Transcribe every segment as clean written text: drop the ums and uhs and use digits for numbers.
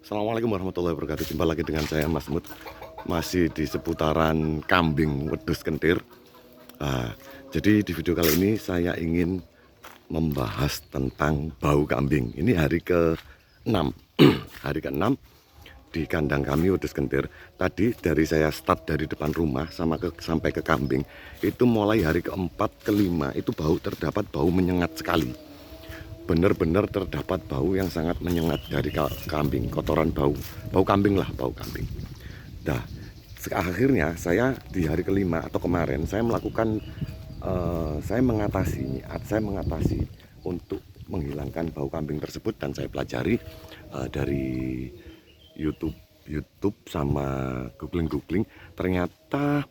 Assalamualaikum warahmatullahi wabarakatuh. Jumpa lagi dengan saya Mas Mut. Masih di seputaran kambing wedhus kentir. Nah, jadi di video kali ini saya ingin membahas tentang bau kambing. Ini hari ke-6. Hari ke-6 di kandang kami wedhus kentir. Tadi dari saya start dari depan rumah sampai ke kambing, itu mulai hari ke-4, ke-5 itu terdapat bau menyengat sekali. Benar-benar terdapat bau yang sangat menyengat dari kambing, kotoran bau kambing lah, bau kambing. Nah, akhirnya saya di hari ke-5 atau kemarin saya melakukan saya mengatasi untuk menghilangkan bau kambing tersebut, dan saya pelajari dari YouTube sama googling. Ternyata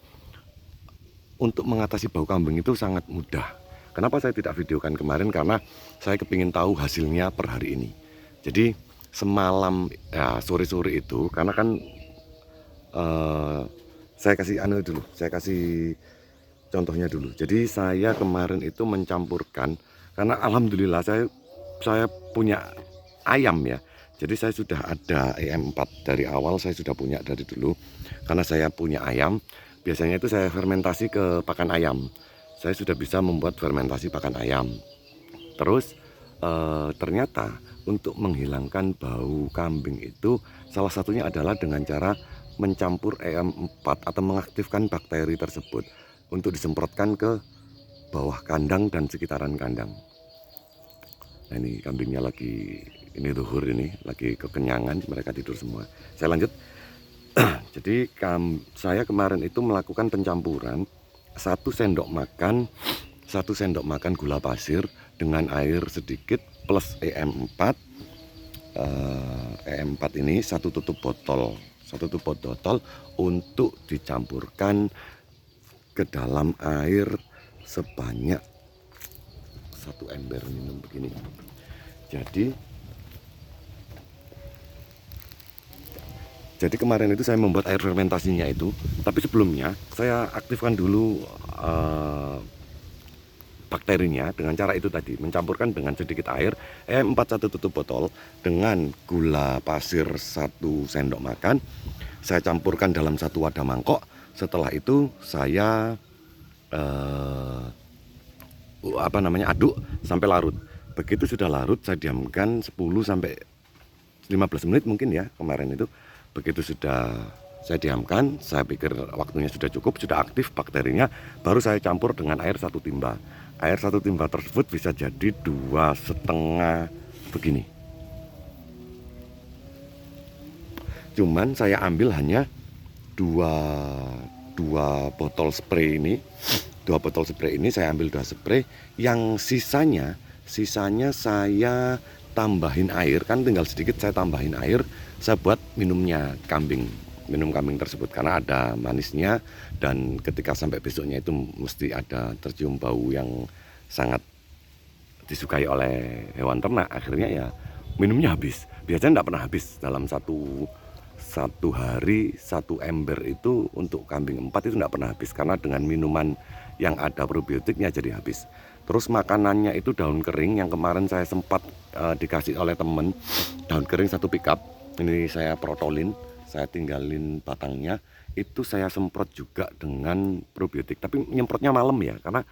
untuk mengatasi bau kambing itu sangat mudah. Kenapa saya tidak videokan kemarin? Karena saya kepingin tahu hasilnya per hari ini. Jadi semalam ya, sore-sore itu, karena kan saya kasih contohnya dulu. Jadi saya kemarin itu mencampurkan, karena alhamdulillah saya punya ayam ya. Jadi saya sudah ada EM4 dari awal, saya sudah punya dari dulu. Karena saya punya ayam, biasanya itu saya fermentasi ke pakan ayam. Saya sudah bisa membuat fermentasi pakan ayam. Terus ternyata untuk menghilangkan bau kambing itu salah satunya adalah dengan cara mencampur EM4 atau mengaktifkan bakteri tersebut untuk disemprotkan ke bawah kandang dan sekitaran kandang. Nah, ini kambingnya lagi, ini luhur, ini lagi kekenyangan, mereka tidur semua. Saya lanjut. Jadi saya kemarin itu melakukan pencampuran 1 sendok makan gula pasir dengan air sedikit plus EM4. EM4 ini satu tutup botol untuk dicampurkan ke dalam air sebanyak 1 ember minum begini. Jadi kemarin itu saya membuat air fermentasinya itu, tapi sebelumnya saya aktifkan dulu bakterinya dengan cara itu tadi, mencampurkan dengan sedikit air, 4 1 tutup botol dengan gula pasir 1 sendok makan. Saya campurkan dalam 1 wadah mangkok. Setelah itu saya aduk sampai larut. Begitu sudah larut, saya diamkan 10 sampai 15 menit mungkin ya kemarin itu. Begitu sudah saya diamkan, saya pikir waktunya sudah cukup, sudah aktif bakterinya, baru saya campur dengan air 1 timba. Air 1 timba tersebut bisa jadi 2,5 begini. Cuman saya ambil hanya dua botol spray ini. 2 botol spray ini saya ambil 2 spray. Yang sisanya saya tambahin air, kan tinggal sedikit, saya tambahin air. Saya buat minum kambing tersebut karena ada manisnya, dan ketika sampai besoknya itu mesti ada tercium bau yang sangat disukai oleh hewan ternak. Akhirnya ya minumnya habis. Biasanya tidak pernah habis dalam satu hari 1 ember itu. Untuk kambing 4 itu tidak pernah habis karena dengan minuman yang ada probiotiknya jadi habis. Terus makanannya itu daun kering yang kemarin saya sempat dikasih oleh temen, daun kering 1 pickup. Ini saya protolin, saya tinggalin batangnya, itu saya semprot juga dengan probiotik. Tapi nyemprotnya malam ya, karena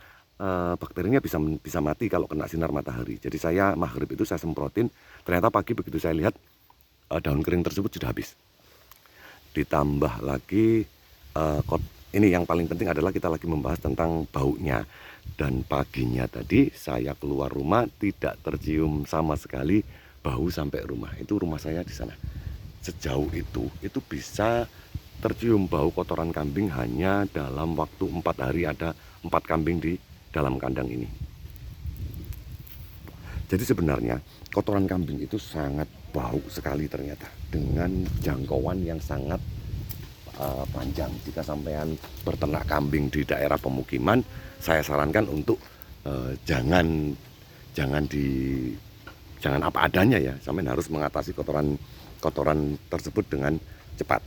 bakterinya bisa mati kalau kena sinar matahari. Jadi saya maghrib itu saya semprotin. Ternyata pagi begitu saya lihat daun kering tersebut sudah habis. Ditambah lagi ini yang paling penting adalah kita lagi membahas tentang baunya. Dan paginya tadi saya keluar rumah tidak tercium sama sekali bau sampai rumah. Itu rumah saya di sana. Sejauh itu bisa tercium bau kotoran kambing hanya dalam waktu 4 hari ada 4 kambing di dalam kandang ini. Jadi sebenarnya kotoran kambing itu sangat bau sekali ternyata, dengan jangkauan yang sangat panjang. Jika sampean berternak kambing di daerah pemukiman, saya sarankan untuk jangan apa adanya ya. Sampean harus mengatasi kotoran tersebut dengan cepat.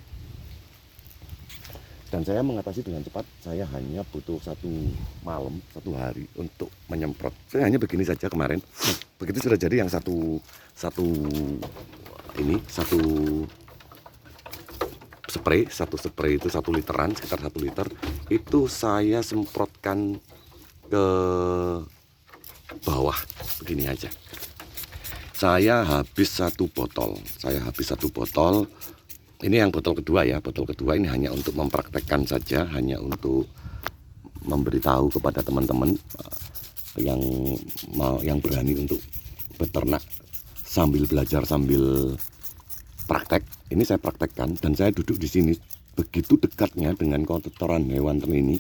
Dan saya mengatasi dengan cepat. Saya hanya butuh 1 malam, 1 hari untuk menyemprot. Saya hanya begini saja kemarin. Begitu sudah jadi yang satu ini satu spray itu 1 literan, sekitar 1 liter itu saya semprotkan ke bawah begini aja. Saya habis satu botol. Ini yang botol kedua ya. Botol kedua ini hanya untuk mempraktekkan saja, hanya untuk memberitahu kepada teman-teman yang berani untuk beternak sambil belajar sambil praktek. Ini saya praktekkan dan saya duduk di sini begitu dekatnya dengan kotoran hewan ini.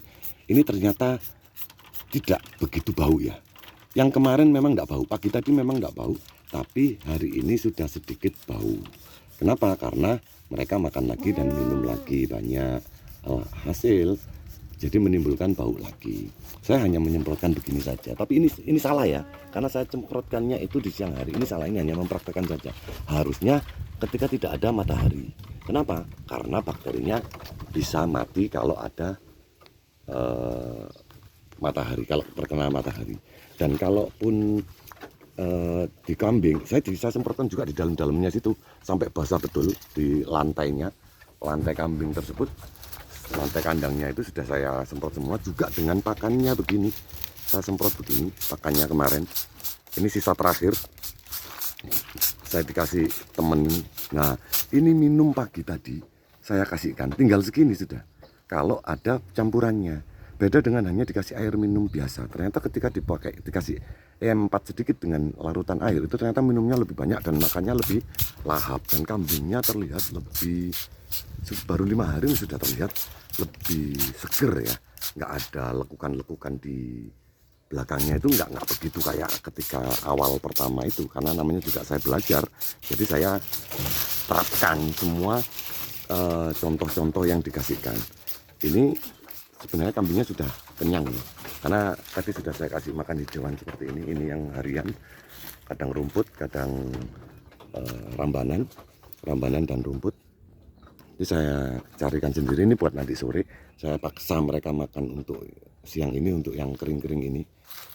Ini ternyata tidak begitu bau ya. Yang kemarin memang tidak bau, pagi tadi memang tidak bau, tapi hari ini sudah sedikit bau. Kenapa? Karena mereka makan lagi dan minum lagi banyak hasil, jadi menimbulkan bau lagi. Saya hanya menyemprotkan begini saja, tapi ini salah ya, karena saya semprotkannya itu di siang hari. Ini salah, ini hanya mempraktekkan saja. Harusnya ketika tidak ada matahari. Kenapa? Karena bakterinya bisa mati kalau ada matahari, kalau terkena matahari. Dan kalaupun di kambing, saya semprotkan juga di dalamnya situ sampai basah betul di lantainya, lantai kambing tersebut, lantai kandangnya itu sudah saya semprot semua, juga dengan pakannya begini. Saya semprot begini pakannya kemarin. Ini sisa terakhir. Saya dikasih temen. Nah, ini minum pagi tadi saya kasihkan, tinggal segini sudah. Kalau ada campurannya. Beda dengan hanya dikasih air minum biasa. Ternyata ketika dikasih E4 sedikit dengan larutan air, itu ternyata minumnya lebih banyak dan makannya lebih lahap. Dan kambingnya terlihat lebih, baru 5 hari sudah terlihat lebih seger ya. Nggak ada lekukan-lekukan di belakangnya, itu nggak begitu kayak ketika awal pertama itu. Karena namanya juga saya belajar, jadi saya terapkan semua contoh-contoh yang dikasihkan. Ini sebenarnya kambingnya sudah kenyang ya, karena tadi sudah saya kasih makan hijauan seperti ini. Ini yang harian, kadang rumput, kadang rambanan dan rumput. Itu saya carikan sendiri, ini buat nanti sore. Saya paksa mereka makan untuk siang ini, untuk yang kering-kering ini.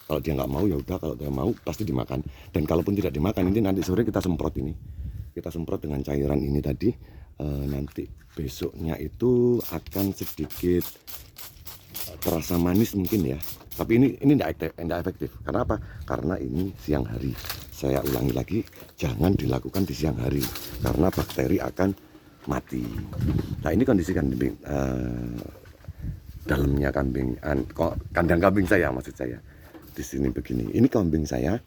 Kalau dia nggak mau ya udah, kalau dia mau pasti dimakan. Dan kalaupun tidak dimakan, ini nanti sore kita semprot ini. Kita semprot dengan cairan ini tadi. Nanti besoknya itu akan sedikit terasa manis mungkin ya, tapi ini tidak efektif. Karena apa? Karena ini siang hari. Saya ulangi lagi, jangan dilakukan di siang hari karena bakteri akan mati. Nah, ini kondisi kambing, dalamnya kambing, kandang kambing saya, maksud saya di sini begini. Ini kambing saya,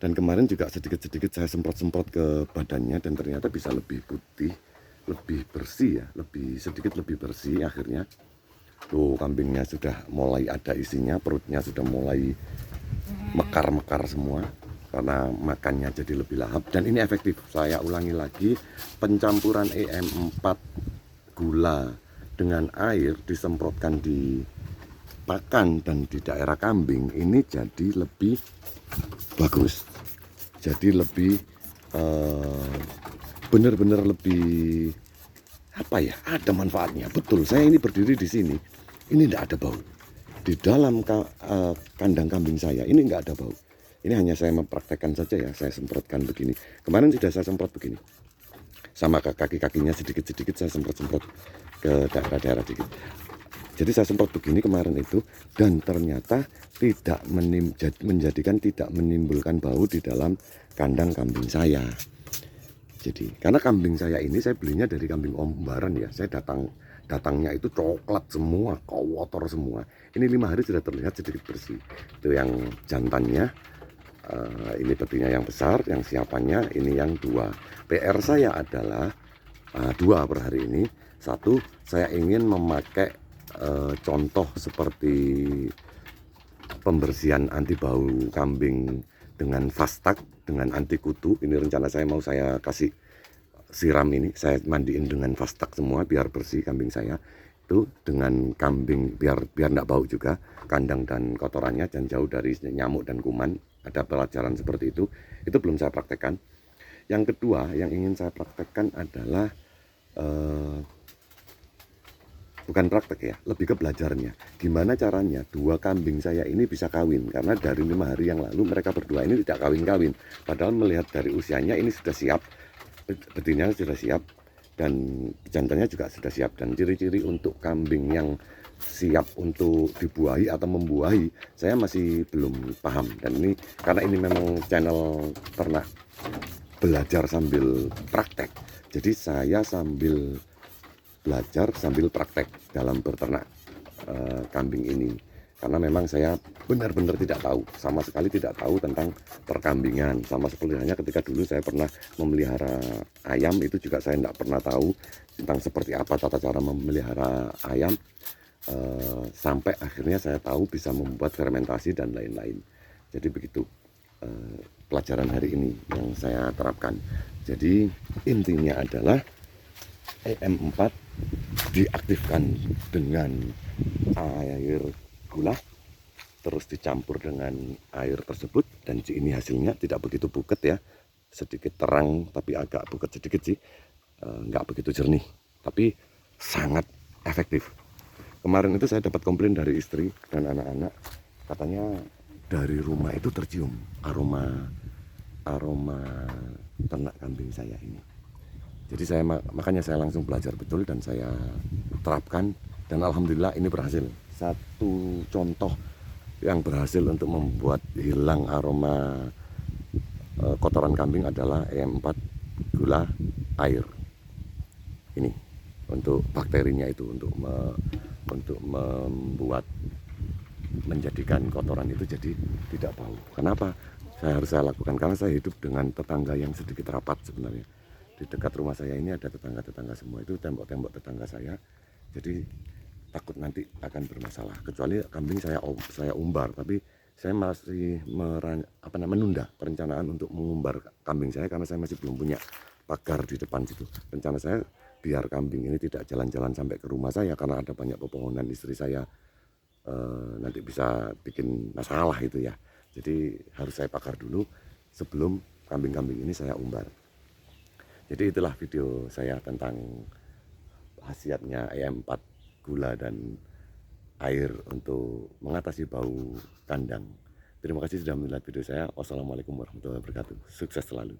dan kemarin juga sedikit-sedikit saya semprot-semprot ke badannya, dan ternyata bisa lebih putih, lebih bersih ya, sedikit lebih bersih akhirnya. Tuh, kambingnya sudah mulai ada isinya, perutnya sudah mulai mekar-mekar semua karena makannya jadi lebih lahap, dan ini efektif. Saya ulangi lagi, pencampuran EM4 gula dengan air disemprotkan di pakan dan di daerah kambing, ini jadi lebih bagus, jadi lebih benar-benar lebih apa ya, ada manfaatnya. Betul, saya ini berdiri di sini, ini tidak ada bau. Di dalam kandang kambing saya ini nggak ada bau. Ini hanya saya mempraktekkan saja ya, saya semprotkan begini. Kemarin sudah saya semprot begini, sama ke kaki-kakinya sedikit-sedikit saya semprot-semprot ke daerah-daerah dikit. Jadi saya semprot begini kemarin itu, dan ternyata tidak menjadikan, tidak menimbulkan bau di dalam kandang kambing saya. Jadi karena kambing saya ini saya belinya dari kambing ombaran ya, saya datangnya itu coklat semua, kotor semua. Ini 5 hari sudah terlihat sedikit bersih. Itu yang jantannya, ini betina yang besar, yang siapannya ini yang 2. PR saya adalah 2 per hari ini. 1, saya ingin memakai contoh seperti pembersihan anti bau kambing dengan Fastak, dengan anti kutu. Ini rencana saya, mau saya kasih siram ini, saya mandiin dengan Fastak semua biar bersih kambing saya itu, dengan kambing biar enggak bau juga kandang dan kotorannya, dan jauh dari nyamuk dan kuman. Ada pelajaran seperti itu belum saya praktekkan. Yang kedua yang ingin saya praktekkan adalah bukan praktek ya, lebih ke belajarnya. Gimana caranya 2 kambing saya ini bisa kawin, karena dari 5 hari yang lalu mereka berdua ini tidak kawin-kawin. Padahal melihat dari usianya ini sudah siap betinanya sudah siap dan jantannya juga sudah siap. Dan ciri-ciri untuk kambing yang siap untuk dibuahi atau membuahi saya masih belum paham. Dan ini karena ini memang channel ternak belajar sambil praktek, jadi saya sambil belajar sambil praktek dalam berternak kambing ini, karena memang saya benar-benar tidak tahu, sama sekali tidak tahu tentang perkambingan. Sama seperti halnya ketika dulu saya pernah memelihara ayam, itu juga saya tidak pernah tahu tentang seperti apa tata cara memelihara ayam, sampai akhirnya saya tahu bisa membuat fermentasi dan lain-lain. Jadi begitu pelajaran hari ini yang saya terapkan. Jadi intinya adalah EM4 diaktifkan dengan air gula, terus dicampur dengan air tersebut, dan ini hasilnya tidak begitu buket ya, sedikit terang tapi agak buket sedikit sih, nggak begitu jernih, tapi sangat efektif. Kemarin itu saya dapat komplain dari istri dan anak-anak, katanya dari rumah itu tercium aroma ternak kambing saya ini. Jadi makanya saya langsung belajar betul dan saya terapkan, dan alhamdulillah ini berhasil. Satu contoh yang berhasil untuk membuat hilang aroma kotoran kambing adalah EM4 gula air. Ini untuk bakterinya itu, untuk membuat, menjadikan kotoran itu jadi tidak bau. Kenapa saya lakukan? Karena saya hidup dengan tetangga yang sedikit rapat sebenarnya. Di dekat rumah saya ini ada tetangga-tetangga semua, itu tembok-tembok tetangga saya. Jadi takut nanti akan bermasalah. Kecuali kambing saya umbar, tapi saya masih menunda perencanaan untuk mengumbar kambing saya karena saya masih belum punya pagar di depan situ. Rencana saya biar kambing ini tidak jalan-jalan sampai ke rumah saya karena ada banyak pepohonan, istri saya nanti bisa bikin masalah itu ya. Jadi harus saya pagar dulu sebelum kambing-kambing ini saya umbar. Jadi itulah video saya tentang khasiatnya EM4 gula dan air untuk mengatasi bau kandang. Terima kasih sudah melihat video saya. Wassalamualaikum warahmatullahi wabarakatuh. Sukses selalu.